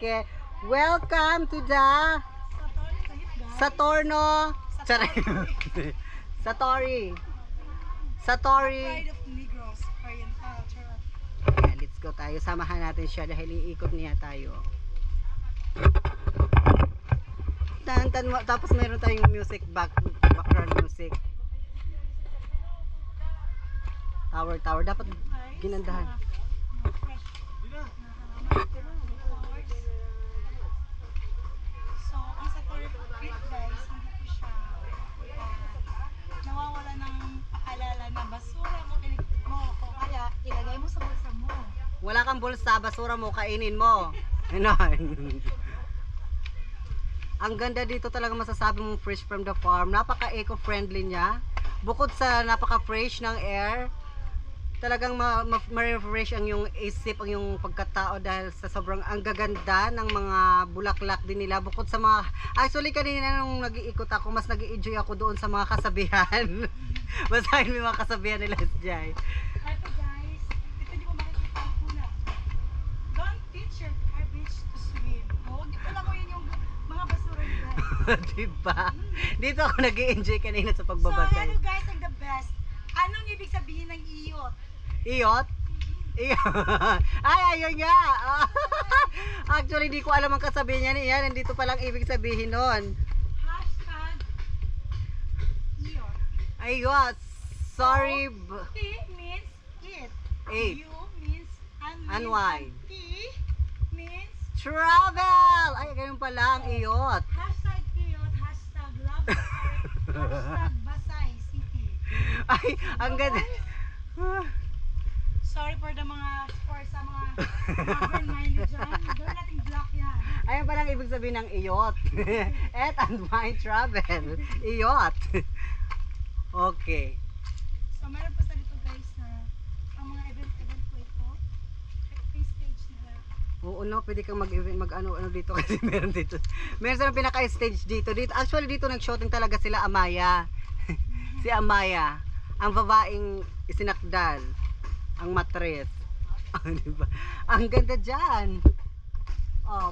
Okay. Welcome to the Satorno. Satori. Satori. Pride of Negros, Oriental. Charot. Yeah, let's go tayo. Samahan natin siya dahil iikot niya tayo. Tapos meron tayong music background music. Tower. Dapat ginandahan. So, ang satori clif guys, hindi po siya nawawala ng paalala na basura mo, iligpit mo. O kaya, ilagay mo sa bulsa mo. Wala kang bulsa, basura mo, kainin mo. Ano? Ang ganda dito talaga, masasabi mong fresh from the farm. Napaka-eco-friendly niya. Bukod sa napaka-fresh ng air, talagang ma-refresh ang yung isip, ang yung pagkatao dahil sa sobrang ang gaganda ng mga bulaklak din nila. Bukod sa mga, actually kanina nung nag-iikot ako, mas nag-i-enjoy ako doon sa mga kasabihan. Basahin mo yung mga kasabihan nila Jai. Ito guys, ito niyo po makikita ang una. Don't teach your garbage to swim. O, huwag niyo pala ko yun yung mga basura niyo guys. Diba? Dito ako nag-i-enjoy kanina sa So, pagbabasa. ano guys ang the best? Anong ibig sabihin ng iyot? Iyot? Iyot. Ay, ayun nga. Actually, di ko alam ang kasabihan niya. Yan, nandito palang ibig sabihin nun. Hashtag iyot. Ayot. Sorry. T means it. Eight. U means Unwind. T means Travel. Ay, ganun pala ang iyot. hashtag iyot, hashtag love the forest, hashtag Basay City. Ay, ang ganda. Sorry for the mga sa mga minded dyan. Gawin nating block yan. Ayun palang ibig sabihin ng iyot. Et and my travel. Iyot. Okay. So meron pa sa dito guys na ang mga event ko ito. Free stage nila. Oo, no, pwede kang mag-ano dito kasi meron dito. Meron silang pinaka-stage dito. Actually, dito nag-shooting talaga sila Amaya. Si Amaya. Ang babaeng isinakdal. Ang matres. Diba? Ang ganda dyan. Oh.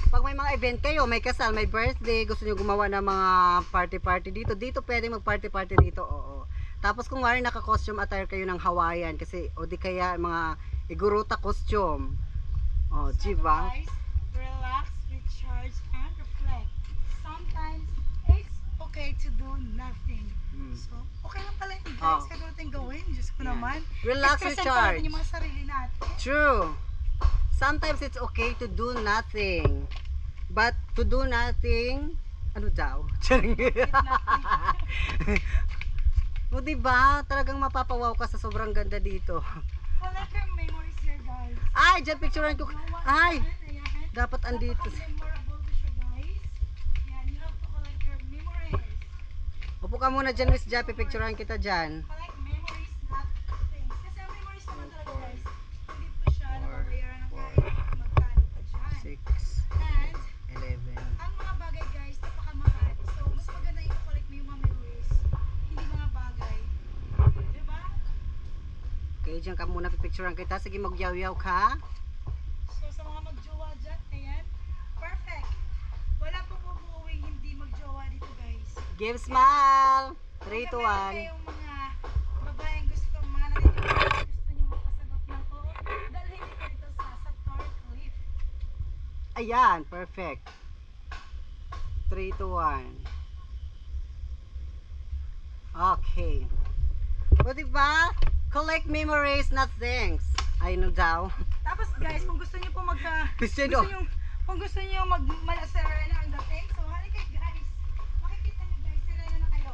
Pag may mga event kayo, may kasal, may birthday, gusto nyo gumawa ng mga party-party dito. Dito pwede mag-party-party dito, oo. Tapos kung wari naka-costume attire kayo ng Hawaiian, kasi, o di kaya mga iguruta costume. Oh, So diba? guys, relax, recharge, and reflect. Sometimes, it's okay to do nothing. So, okay lang pala yun guys, kahit wala tayong gawin. Diyos ko Yeah. naman. Relax, Expressan pa recharge. natin yung mga sarili natin. True. Sometimes it's okay to do nothing. But to do nothing, ano daw? O diba? Talagang mapapawaw ka sa sobrang ganda dito. Collect your memories here guys. Ay, dyan picturean ko. Ay, Ayan. dapat andito. Napaka-memorable to siya guys. Yan, you have to collect your memories. Upo ka muna dyan, Miss Jappy. Picturean kita dyan. Collect memories, not things. Kasi ang memories naman talaga guys, hindi po siya nababayaran ng kahit magkano pa dyan. 6, And, 11. ang mga bagay guys, napakamahal. So, mas maganda i-collect mo yung mga memories, hindi mga bagay. Diba? Okay, dyan ka muna. Pipicturean kita. Sige, magyaw-yaw ka. So, sa mga magjowa dyan, ayan, perfect. Wala pong umuuwing hindi magjowa dito guys. Give smile. 3 to Kung meron 1. kayong mga babaeng gusto, mga nandito gusto nyo makasagot ng oo, dalhin nyo dito sa satori clif. Ayan, perfect. 3 to 1. Okay. O diba? Collect memories, not things. Ay, no daw. Tapos guys, kung gusto niyo po Gusto gusto niyo, kung gusto niyo mag-serena ang dating, so halika guys. Makikita niyo guys, serena na kayo.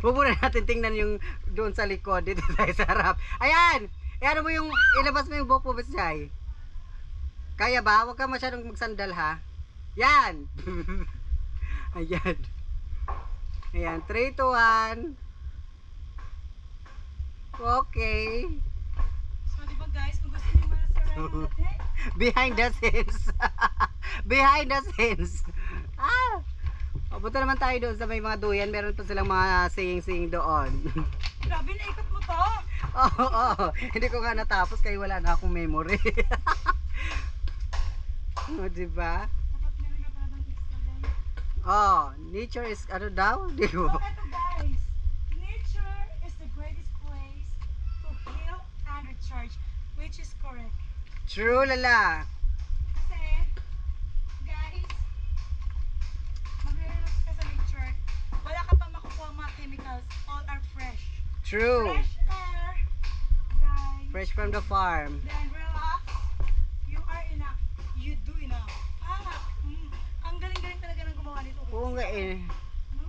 Huwag muna natin tingnan yung doon sa likod. Dito tayo sa harap. Ayan! Ayan mo yung, ilabas mo yung buhok mo, Bisay. Kaya ba? Huwag ka masyadong magsandal, ha? Yan! Ayan. Ayan, 3 to 1. Okay. So di ba guys, kung gusto niyo ma-serena ang dating, Behind the scenes. Behind the scenes. Ah! O, punta naman tayo doon sa may mga duyan. Meron pa silang mga singing-singing doon. grabe naikot mo to. Oo. Hindi ko nga natapos kaya wala na akong memory. O, diba? Dapat meron na talagang extra guys. Oh, nature is ano daw? Di So ko. eto guys, nature is the greatest place to heal and recharge, which is correct. True, lala. Kasi, guys, magre-relax ka sa nature, wala ka pa makukuha mga chemicals, all are fresh. True. Fresh air, guys. Fresh from the farm. Then relax, you are enough. You do enough. Ang galing-galing talaga ng gumawa nito. Oo nga eh. No?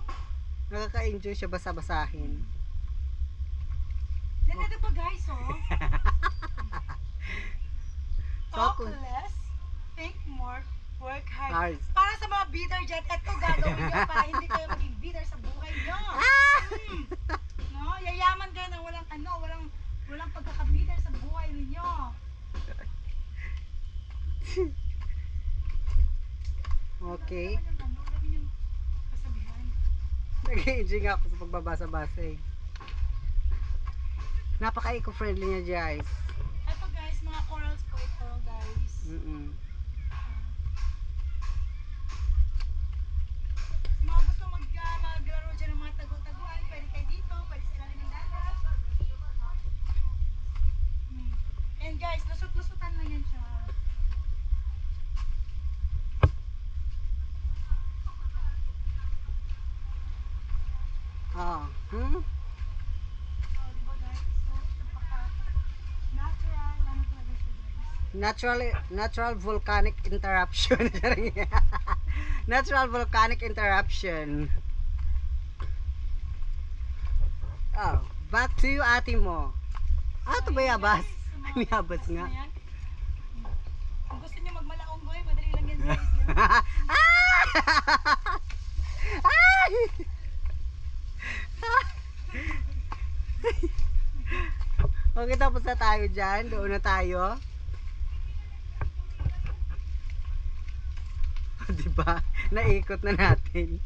Nakaka-enjoy siya basa-basahin. Then ito pa guys, oh. Talk So, less, think more, work hard. Hard. Para sa mga bitter dyan, ito gagawin nyo para hindi kayo maging bitter sa buhay nyo. No? Yayaman kayo na walang walang pagkakabitter sa buhay ninyo. Okay. Dami yung kasabihan. Nag-enjoy nga ako sa pagbabasa-basa eh. Napaka-eco-friendly niya, guys. Ito guys, mga corals po ito guys. Mm-mm. Mga gusto maglaro dyan ng mga tagu-taguan, pwede kayo dito, pwede sa ilalim ng dagat. And guys, lusot-lusutan lang yan siya. Oh. So, di ba guys? So, napaka-natural, ano talaga siya guys. Natural volcanic interruption. Natural volcanic interruption. Oh, back to you, ate mo. Ah, ito ba yabas? May yabas nga. Ayan. Kung gusto niyo magmalaonggoy, madali lang yan guys. Ganun. Ay! Okay, tapos na tayo dyan. Doon na tayo. Diba? Naikot na natin.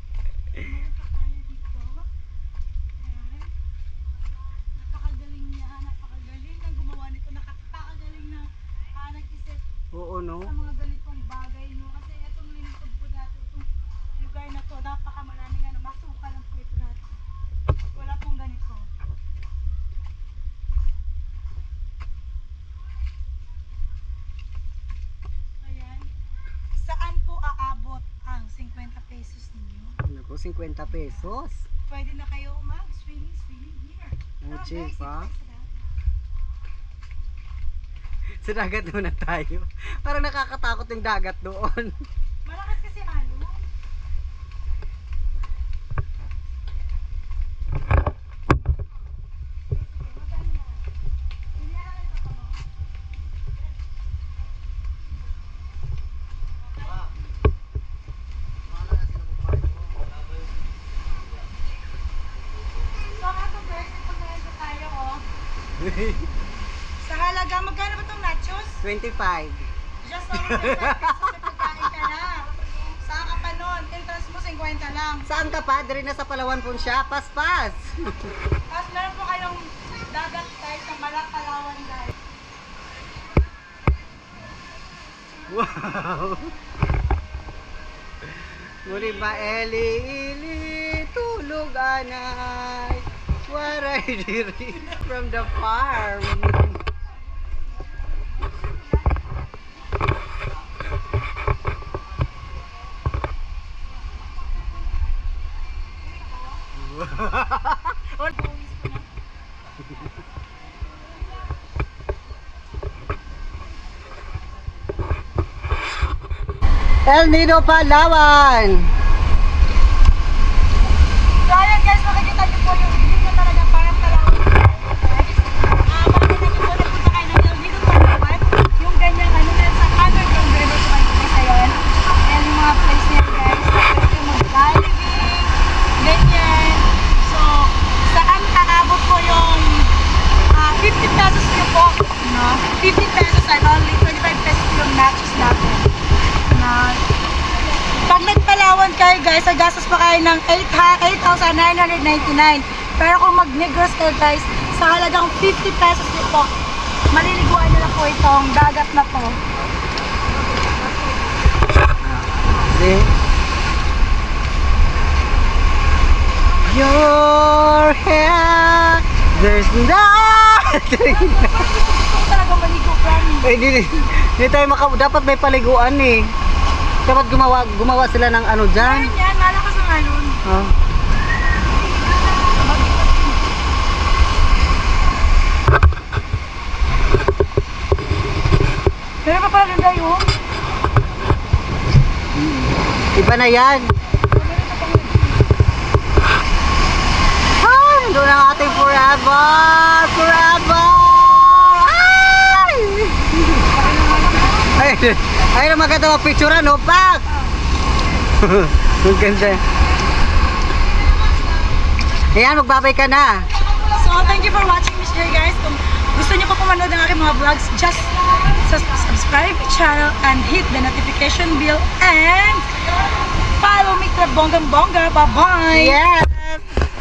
Meron pa tayo dito. Ayan. Napakagaling niya, napakagaling na gumawa nito, napakagaling na nag-isip Oo, no? sa mga ganitong bagay, no? Kasi itong lingkod po dati, itong lugar na to, napakamaraming masuka lang po ito dati. Wala pong ganito. Ayan. Saan po aabot ang 50 pesos ninyo? Naku, 50 pesos. Pwede na kayo mag-swimming here. Ang Tara, cheap, guys, ha? dito tayo sa dagat. Sa dagat muna tayo. Parang nakakatakot yung dagat doon. Malakas kasi alon. So ato guys, ipagkain tayo oh. Sa halaga, magkano ba itong nachos? 25. Just only 25 pesos na pagkain ka na. Saan ka pa nun? Entrance mo 50 lang. Saan ka pa? Dari na sa Palawan po siya. Paspas. Tapos meron po kayong dagat guys sa Malakalawan guys. Wow. Muli ba Eli, tulog anay. Waray diri from the farm. Buwis ko na. El Nido Palawan. So ayan guys, makikita niyo po yung video talaga parang Palawan guys. Makikita niyo po nagpunta kayo ng El Nido Palawan. Yung ganyang ano yan sa underground river po kayo guys ayan. Ayan yung mga place niya guys. Pwede yung mag-diving, ganyan. So, saan aabot po yung 50 pesos niyo po. No? 50 pesos and only 25 pesos yung nachos natin. Na pag nagpalawan kayo guys, gastos pa kayo ng 8,999. Pero kung mag-negros kayo guys, sa halagang 50 pesos nyo po, maliliguan nyo na po itong dagat na to. Eh. Your hair, there's nothing. Gusto ko talaga maligo, promise. Eh, di tayo dapat may paliguan eh. Dapat gumawa sila ng ano dyan. Ayun yan, malakas ang alon. Oh. Pero pa pala ganda yun. Iba na yan. Ay, doon ang ating forever! Forever! Ay! Ay, ay maganda mga picture, no? Pak! Ang ganda. Ayan, magbabay ka na. So, thank you for watching this day, guys. Kung gusto niyo pa pumanood ng aking mga vlogs, just subscribe my channel and hit the notification bell and follow me to Bonggang Bongga. Bye-bye! Yes!